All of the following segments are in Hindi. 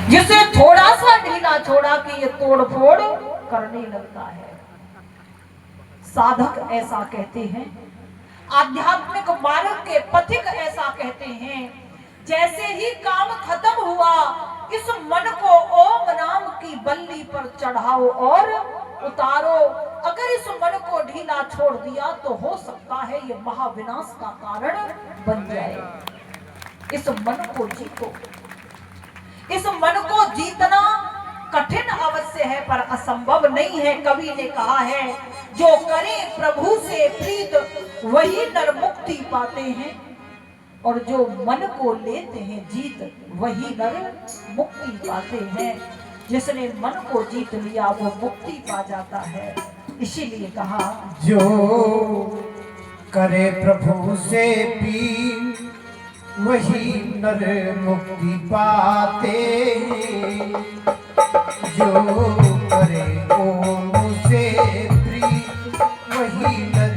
जिसे थोड़ा सा ढीला छोड़ा कि ये तोड़ फोड़ करने लगता है। साधक ऐसा कहते हैं, आध्यात्मिक मार्ग के पथिक ऐसा कहते हैं, जैसे ही काम खत्म हुआ इस मन को ओम नाम की बल्ली पर चढ़ाओ और उतारो। अगर इस मन को ढीला छोड़ दिया तो हो सकता है ये महाविनाश का कारण बन जाए। इस मन को जीतो। इस मन को जीतना कठिन अवश्य है पर असंभव नहीं है। कवि ने कहा है, जो करे प्रभु से प्रीत वही नर मुक्ति पाते हैं, और जो मन को लेते हैं जीत वही नर मुक्ति पाते हैं। जिसने मन को जीत लिया वो मुक्ति पा जाता है। इसीलिए कहा, जो करे प्रभु से प्रीत वही नर मुक्ति पाते, जो करे ओम से प्रीत वही नर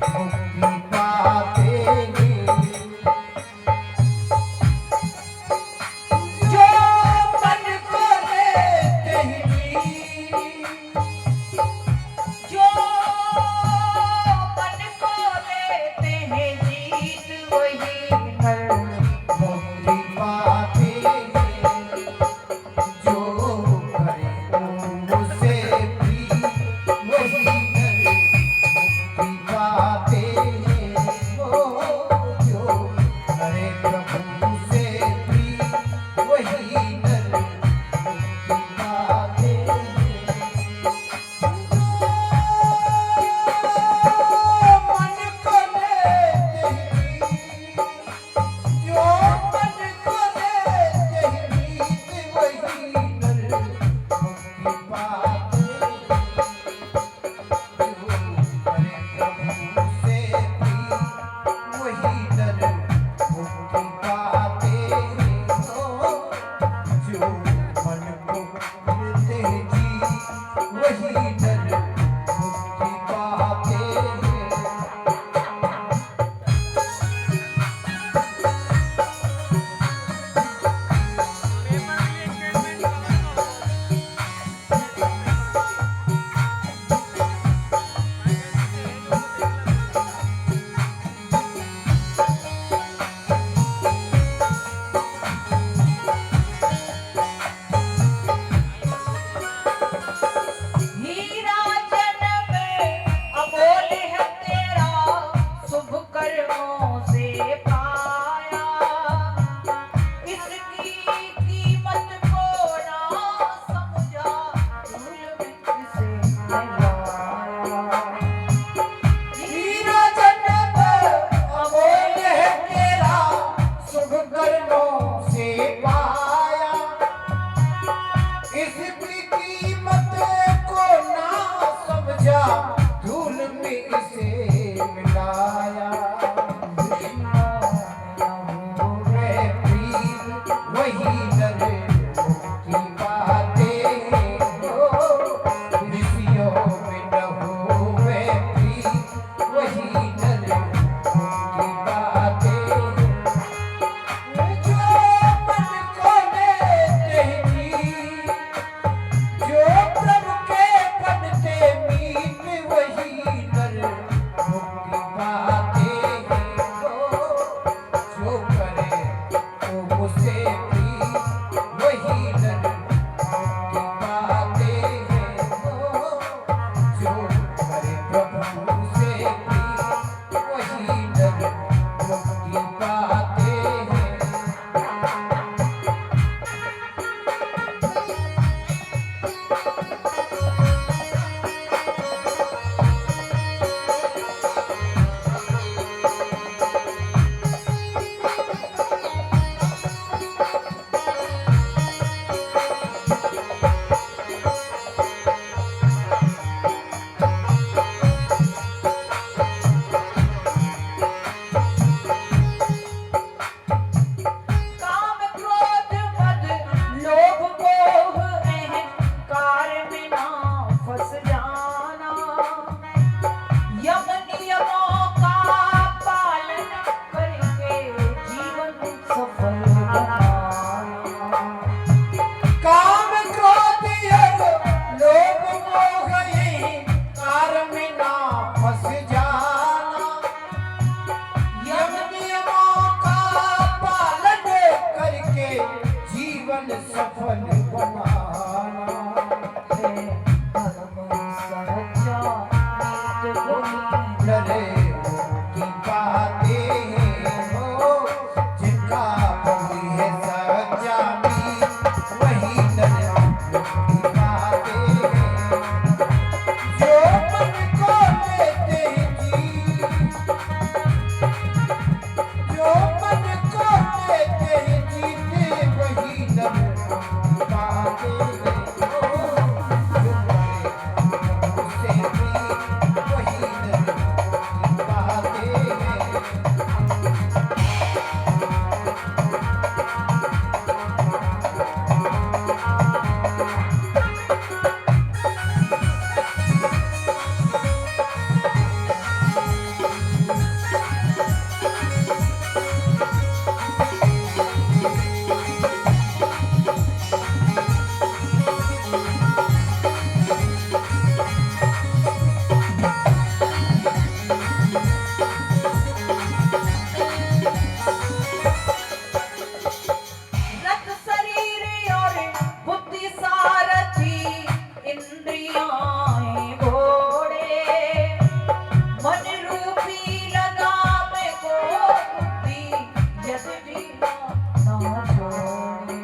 मुक्ति पाते। जो मन को लेते ही, जो मन को लेते हैं जीत वही नर मुक्ति पाते। जीवन सफल बनाना है धर्म सच्चा नीत गुणी डरे की बातें हो जिनका हुई है सच्चा नीत वही डरे की बातें जो मन को लेते जी जो मन को लेते जीते वही डरे की बातें रथ शरीर और बुद्धि सारथी इंद्रियाएं घोड़े मन रूपी लगाम को बुद्धि यदि ना छोड़े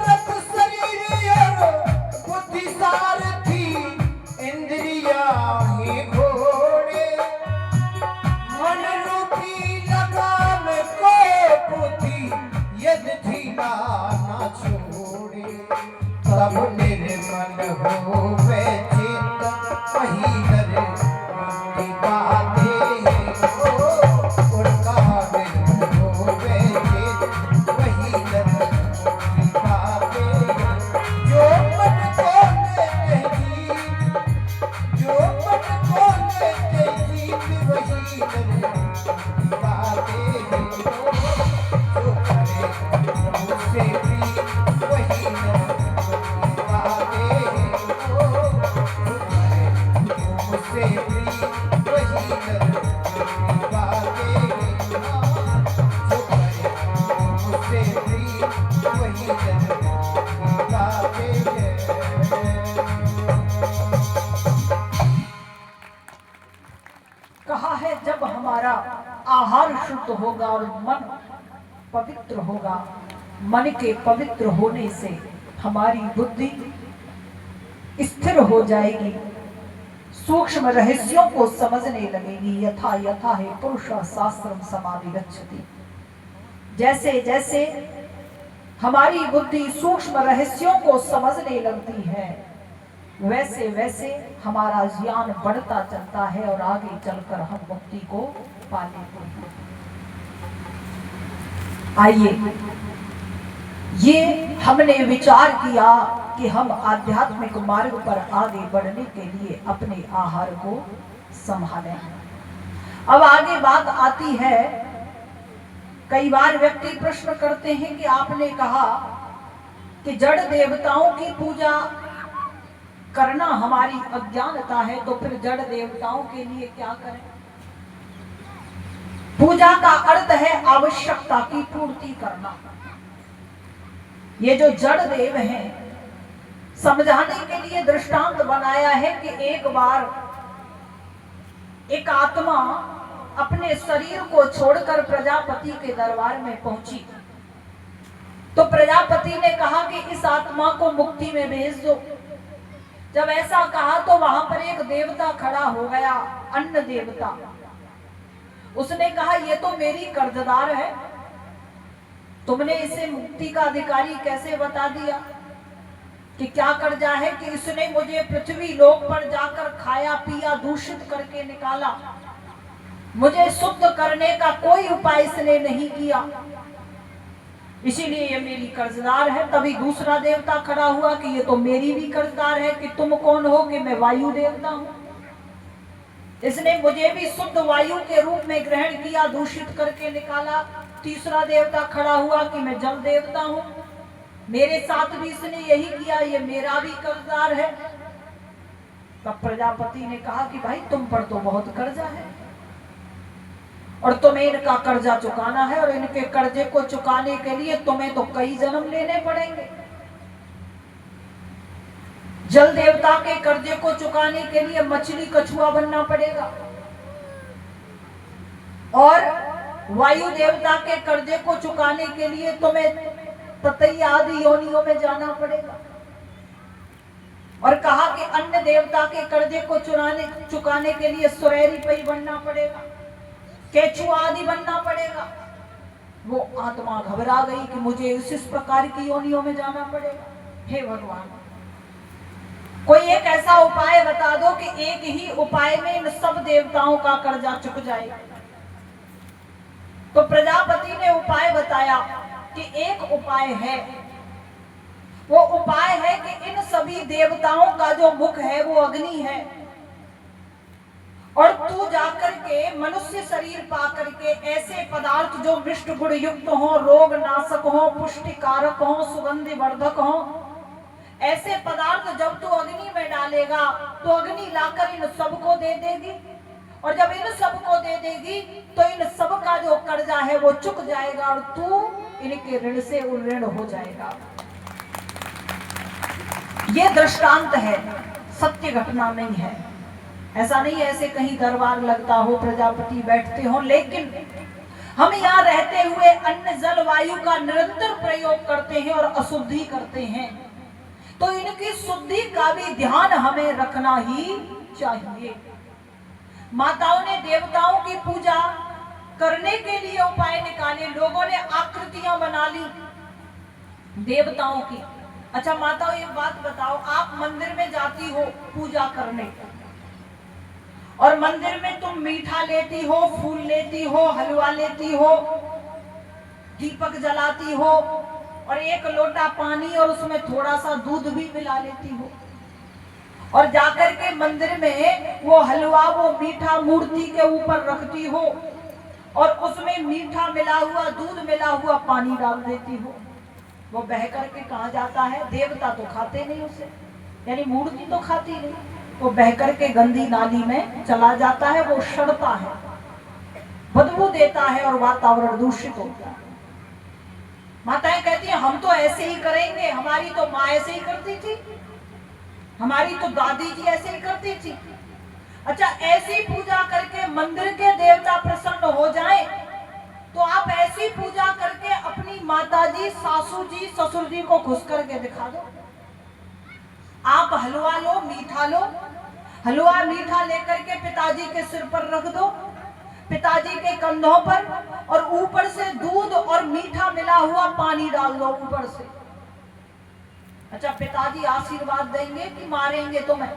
रत शरीर और बुद्धि सारथी इंद्रिया ही घोड़े मन रूपी लगाम को बुद्धि यदि ढीला ना छोड़े तब निर्मल होवे चित्त वही डरे की बातें हो उनका निर्मल होवे चित्त वही डरे की बातें जो मन को लेते जीत जो मन को लेते जीत वही डरे की बातें जो करे मुझसे भी वही डरे की बातें जो करे मुझसे भी वही डरे की बातें जो करे मुझसे भी वही डरे की बातें कहा है जब हमारा आहार शुद्ध होगा और मन पवित्र होगा, मन के पवित्र होने से हमारी बुद्धि स्थिर हो जाएगी, सूक्ष्म रहस्यों को समझने लगेगी। यथा यथा है पुरुष शास्त्रम समाधिगच्छति। जैसे जैसे हमारी बुद्धि सूक्ष्म रहस्यों को समझने लगती है वैसे वैसे हमारा ज्ञान बढ़ता चलता है और आगे चलकर हम मुक्ति को पा लेते हैं। आइए, ये हमने विचार किया कि हम आध्यात्मिक मार्ग पर आगे बढ़ने के लिए अपने आहार को संभालें। अब आगे बात आती है, कई बार व्यक्ति प्रश्न करते हैं कि आपने कहा कि जड़ देवताओं की पूजा करना हमारी अज्ञानता है, तो फिर जड़ देवताओं के लिए क्या करें? पूजा का अर्थ है आवश्यकता की पूर्ति करना। ये जो जड़ देव हैं, समझाने के लिए दृष्टांत बनाया है कि एक बार एक आत्मा अपने शरीर को छोड़कर प्रजापति के दरबार में पहुंची, तो प्रजापति ने कहा कि इस आत्मा को मुक्ति में भेज दो। जब ऐसा कहा तो वहां पर एक देवता खड़ा हो गया, अन्न देवता। उसने कहा ये तो मेरी कर्जदार है, तुमने इसे मुक्ति का अधिकारी कैसे बता दिया? कि क्या कर्जा है कि इसने मुझे पृथ्वी लोक पर जाकर खाया पिया दूषित करके निकाला, मुझे शुद्ध करने का कोई उपाय इसने नहीं किया, इसीलिए ये मेरी कर्जदार है। तभी दूसरा देवता खड़ा हुआ कि ये तो मेरी भी कर्जदार है, कि तुम कौन हो? कि मैं वायु देवता हूं, इसने मुझे भी शुद्ध वायु के रूप में ग्रहण किया, दूषित करके निकाला। तीसरा देवता खड़ा हुआ कि मैं जल देवता हूं, मेरे साथ भी इसने यही किया, ये मेरा भी कर्जदार है। तब प्रजापति ने कहा कि भाई तुम पर तो बहुत कर्जा है, और तुम्हें इनका कर्जा चुकाना है, और इनके कर्जे को चुकाने के लिए तुम्हें तो कई जन्म लेने पड़ेंगे। जल देवता के कर्जे को चुकाने के लिए मछली कछुआ बनना पड़ेगा, और वायु देवता के कर्जे को चुकाने के लिए तुम्हें ततैया आदि योनियों में जाना पड़ेगा। और कहा कि अन्य देवता के कर्जे को चुकाने के लिए सुरैरी पई बनना पड़ेगा, केचुआ आदि बनना पड़ेगा। वो आत्मा घबरा गई कि मुझे इस प्रकार की योनियों में जाना पड़ेगा। हे भगवान, कोई एक ऐसा उपाय बता दो कि एक ही उपाय में इन सब देवताओं का कर्जा चुक जाए। तो प्रजापति ने उपाय बताया कि एक उपाय है, वो उपाय है कि इन सभी देवताओं का जो मुख है वो अग्नि है, और तू जाकर के मनुष्य शरीर पा करके ऐसे पदार्थ जो मिष्ट गुण युक्त हो, रोग नाशक हो, पुष्टिकारक हो, सुगंधि वर्धक हो, ऐसे पदार्थ जब तू अग्नि में डालेगा तो अग्नि लाकर इन सबको दे देगी, और जब इन सबको दे देगी तो इन सब का जो कर्जा है वो चुक जाएगा, और तू इनके ऋण से ऋण हो जाएगा। ये दृष्टांत है, सत्य घटना नहीं है। ऐसा नहीं ऐसे कहीं दरबार लगता हो, प्रजापति बैठते हो, लेकिन हम यहाँ रहते हुए अन्न जल वायु का निरंतर प्रयोग करते हैं और अशुद्धि करते हैं, तो इनकी शुद्धि का भी ध्यान हमें रखना ही चाहिए। माताओं ने देवताओं की पूजा करने के लिए उपाय निकाले, लोगों ने आकृतियां बना ली देवताओं की। अच्छा माताओं, एक बात बताओ, आप मंदिर में जाती हो पूजा करने, और मंदिर में तुम मीठा लेती हो, फूल लेती हो, हलवा लेती हो, दीपक जलाती हो, और एक लोटा पानी और उसमें थोड़ा सा दूध भी मिला लेती हो, और जाकर के मंदिर में वो हलवा, वो मीठा मूर्ति के ऊपर रखती हो, और उसमें मीठा मिला हुआ, दूध मिला हुआ पानी डाल देती हो। वो बह करके कहाँ जाता है? देवता तो खाते नहीं उसे, यानी मूर्ति तो खाती नहीं, वो बह करके गंदी नाली में चला जाता है, वो सड़ता है, बदबू देता है, और वातावरण दूषित होता है। माताएं कहती हैं हम तो ऐसे ही करेंगे, हमारी तो माँ ऐसे ही करती थी, हमारी तो दादी जी ऐसे ही करती थी। अच्छा, ऐसी पूजा करके मंदिर के देवता प्रसन्न हो जाएं, तो आप ऐसी पूजा करके अपनी माताजी, सासू जी, ससुर जी को खुश करके दिखा दो। आप हलवा लो, मीठा लो, हलवा मीठा लेकर के पिताजी के सिर पर रख दो, पिताजी के कंधों पर, और ऊपर से दूध और मीठा मिला हुआ पानी डाल दो ऊपर से। अच्छा, पिताजी आशीर्वाद देंगे कि मारेंगे तुम्हें?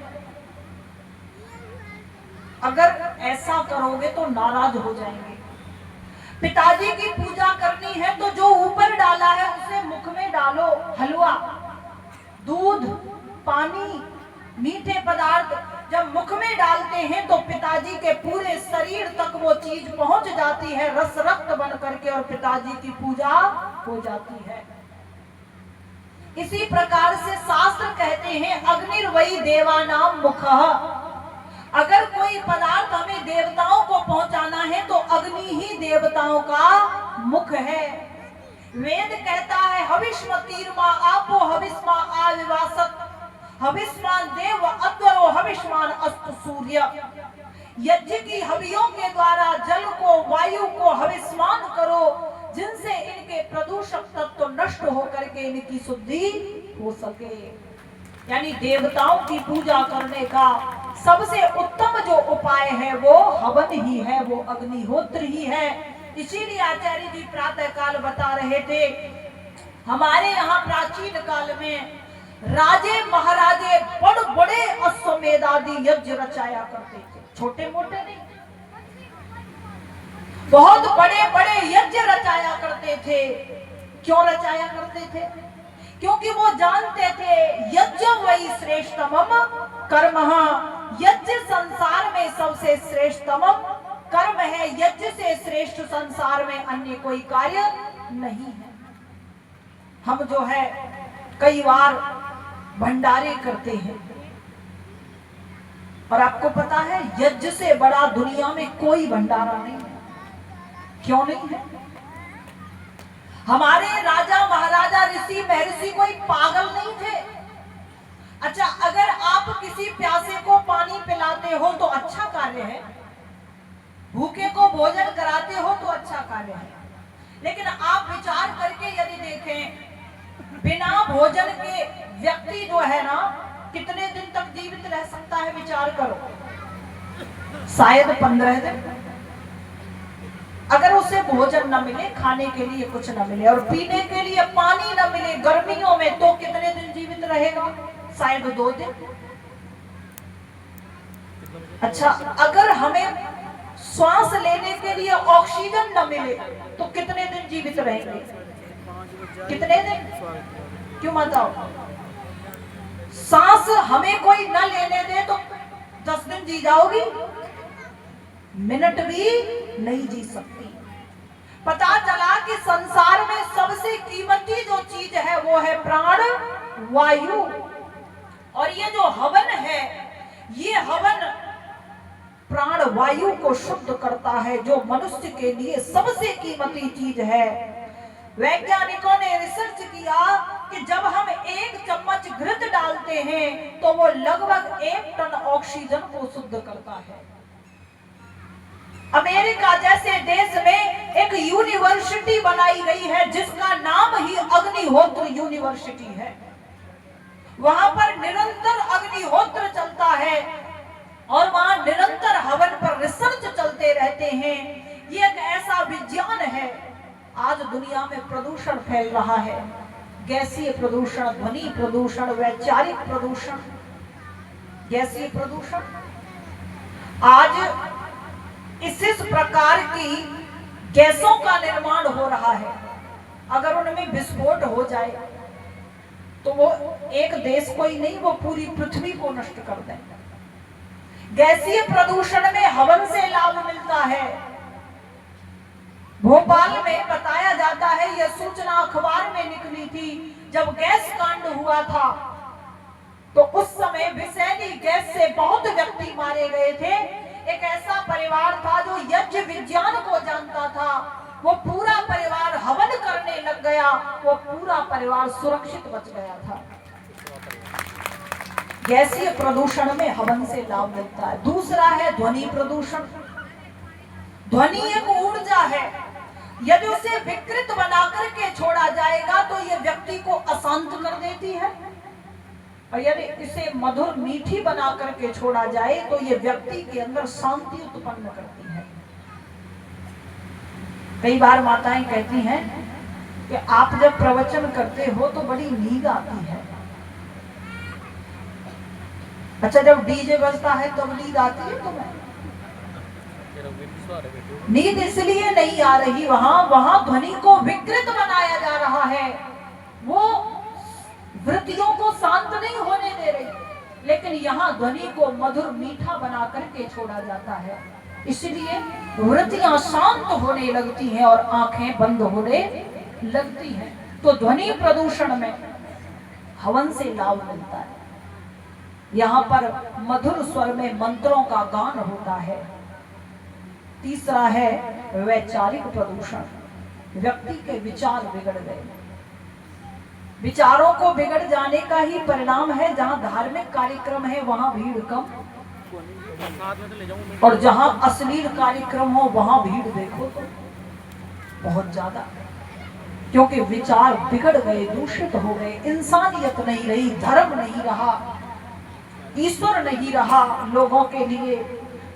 अगर ऐसा करोगे तो नाराज हो जाएंगे। पिताजी की पूजा करनी है तो जो ऊपर डाला है उसे मुख में डालो, हलवा, दूध, पानी, मीठे पदार्थ जब मुख में डालते हैं तो पिताजी के पूरे शरीर तक वो चीज पहुंच जाती है, रस रक्त बन करके, और पिताजी की पूजा हो जाती है। इसी प्रकार से शास्त्र कहते हैं अग्निर्वई देवानाम मुखः। अगर कोई पदार्थ हमें देवताओं को पहुंचाना है तो अग्नि ही देवताओं का मुख है। वेद कहता है हविष्मतीर्मा आपो हविष्मा आविवासत, हविष्मान देव अत्वरो हविष्मान अस्तु सूर्य। यज्ञ की हवियों के द्वारा जल को, वायु को हविष्मान करो, जिनसे इनके प्रदूषक तत्व नष्ट होकर के इनकी शुद्धि हो सके। यानी देवताओं की पूजा करने का सबसे उत्तम जो उपाय है वो हवन ही है, वो अग्निहोत्र ही है। इसीलिए आचार्य जी प्रातः काल बता रहे थे, हमारे यहाँ प्राचीन काल में राजे महाराजे बड़ बड़े अश्वमेधादि यज्ञ रचाया करते थे, छोटे मोटे नहीं, बहुत बड़े बड़े यज्ञ रचाया करते थे। क्यों रचाया करते थे? क्योंकि वो जानते थे यज्ञ वही श्रेष्ठतम कर्म, यज्ञ संसार में सबसे श्रेष्ठतम कर्म है, यज्ञ से श्रेष्ठ संसार में अन्य कोई कार्य नहीं है। हम जो है कई बार भंडारे करते हैं, और आपको पता है यज्ञ से बड़ा दुनिया में कोई भंडारा नहीं है। क्यों नहीं है? हमारे राजा महाराजा ऋषि महर्षि कोई पागल नहीं थे। अच्छा, अगर आप किसी प्यासे को पानी पिलाते हो तो अच्छा कार्य है, भूखे को भोजन कराते हो तो अच्छा कार्य है, लेकिन आप विचार करके यदि देखें, बिना भोजन के व्यक्ति जो है ना कितने दिन तक जीवित रह सकता है? विचार करो, शायद 15 दिन। अगर उसे भोजन न मिले, खाने के लिए कुछ न मिले और पीने के लिए पानी न मिले गर्मियों में, तो कितने दिन जीवित रहेगा? शायद 2 दिन। अच्छा, अगर हमें श्वास लेने के लिए ऑक्सीजन न मिले तो कितने दिन जीवित रहेंगे? कितने दिन? क्यों बताओ? सांस हमें कोई न लेने दे तो 10 दिन जी जाओगी? मिनट भी नहीं जी सकती। पता चला कि संसार में सबसे कीमती जो चीज है वो है प्राण वायु। और ये जो हवन है, ये हवन प्राण वायु को शुद्ध करता है, जो मनुष्य के लिए सबसे कीमती चीज है। वैज्ञानिकों ने रिसर्च किया कि जब हम 1 चम्मच घृत डालते हैं तो वो लगभग 1 टन ऑक्सीजन को शुद्ध करता है। अमेरिका जैसे देश में एक यूनिवर्सिटी बनाई गई है जिसका नाम ही अग्निहोत्र यूनिवर्सिटी है। वहां पर निरंतर अग्निहोत्र चलता है और वहां निरंतर हवन पर रिसर्च चलते रहते हैं। ये एक ऐसा विज्ञान है। आज दुनिया में प्रदूषण फैल रहा है, गैसीय प्रदूषण, ध्वनि प्रदूषण, वैचारिक प्रदूषण, गैसीय प्रदूषण। आज इस प्रकार की गैसों का निर्माण हो रहा है, अगर उनमें विस्फोट हो जाए तो वो एक देश को ही नहीं, वो पूरी पृथ्वी को नष्ट कर दें। गैसीय प्रदूषण में हवन से लाभ मिलता है। भोपाल में बताया जाता है, यह सूचना अखबार में निकली थी, जब गैस कांड हुआ था तो उस समय विषैली गैस से बहुत व्यक्ति मारे गए थे। एक ऐसा परिवार था जो यज्ञ विज्ञान को जानता था, वो पूरा परिवार हवन करने लग गया, वो पूरा परिवार सुरक्षित बच गया था। गैसीय प्रदूषण में हवन से लाभ मिलता है। दूसरा है ध्वनि प्रदूषण। ध्वनि एक ऊर्जा है, यदि उसे विकृत बनाकर के छोड़ा जाएगा तो यह व्यक्ति को अशांत कर देती है, और यदि इसे मधुर मीठी बना करके छोड़ा जाए तो यह व्यक्ति के अंदर शांति उत्पन्न करती है। कई बार माताएं कहती हैं कि आप जब प्रवचन करते हो तो बड़ी नींद आती है। अच्छा, जब डीजे बजता है तब नींद आती है तुम्हें? नींद इसलिए नहीं आ रही, वहां ध्वनि को विकृत बनाया जा रहा है, वो वृत्तियों को शांत नहीं होने दे रही, लेकिन यहाँ ध्वनि को मधुर मीठा बना करके छोड़ा जाता है। इसलिए वृत्तियां शांत होने लगती हैं और आंखें बंद होने लगती हैं। तो ध्वनि प्रदूषण में हवन से लाभ मिलता है। यहाँ पर मधुर स्वर में मंत्रों का गान होता है। तीसरा है वैचारिक प्रदूषण। व्यक्ति के विचार बिगड़ गए। विचारों को बिगड़ जाने का ही परिणाम है, जहां धार्मिक कार्यक्रम है वहां भीड़ कम, और जहां अश्लील कार्यक्रम हो वहां भीड़ देखो तो बहुत ज्यादा, क्योंकि विचार बिगड़ गए, दूषित हो गए। इंसानियत नहीं रही, धर्म नहीं रहा, ईश्वर नहीं रहा, लोगों के लिए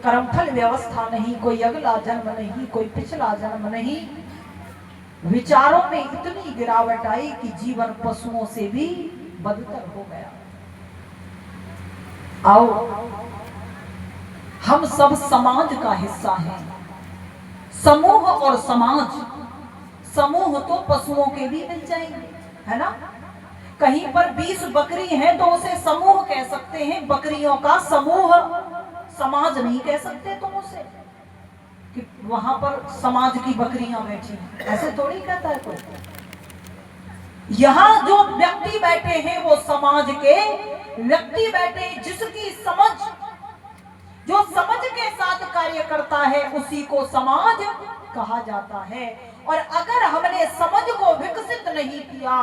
कर्मफल व्यवस्था नहीं, कोई अगला जन्म नहीं, कोई पिछला जन्म नहीं। विचारों में इतनी गिरावट आई कि जीवन पशुओं से भी बदतर हो गया। आओ, हम सब समाज का हिस्सा हैं। समूह और समाज, समूह तो पशुओं के भी मिल जाएंगे, है ना? कहीं पर 20 बकरी हैं तो उसे समूह कह सकते हैं, बकरियों का समूह। समाज नहीं कह सकते तुम उसे कि वहां पर समाज की बकरियां बैठी, ऐसे थोड़ी कहता है कोई। यहां जो व्यक्ति बैठे हैं वो समाज के व्यक्ति बैठे हैं, जिसकी समझ, जो समझ के साथ कार्य करता है उसी को समाज कहा जाता है। और अगर हमने समझ को विकसित नहीं किया,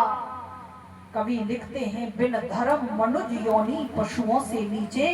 कवि लिखते हैं बिन धर्म मनुज योनि पशुओं से नीचे,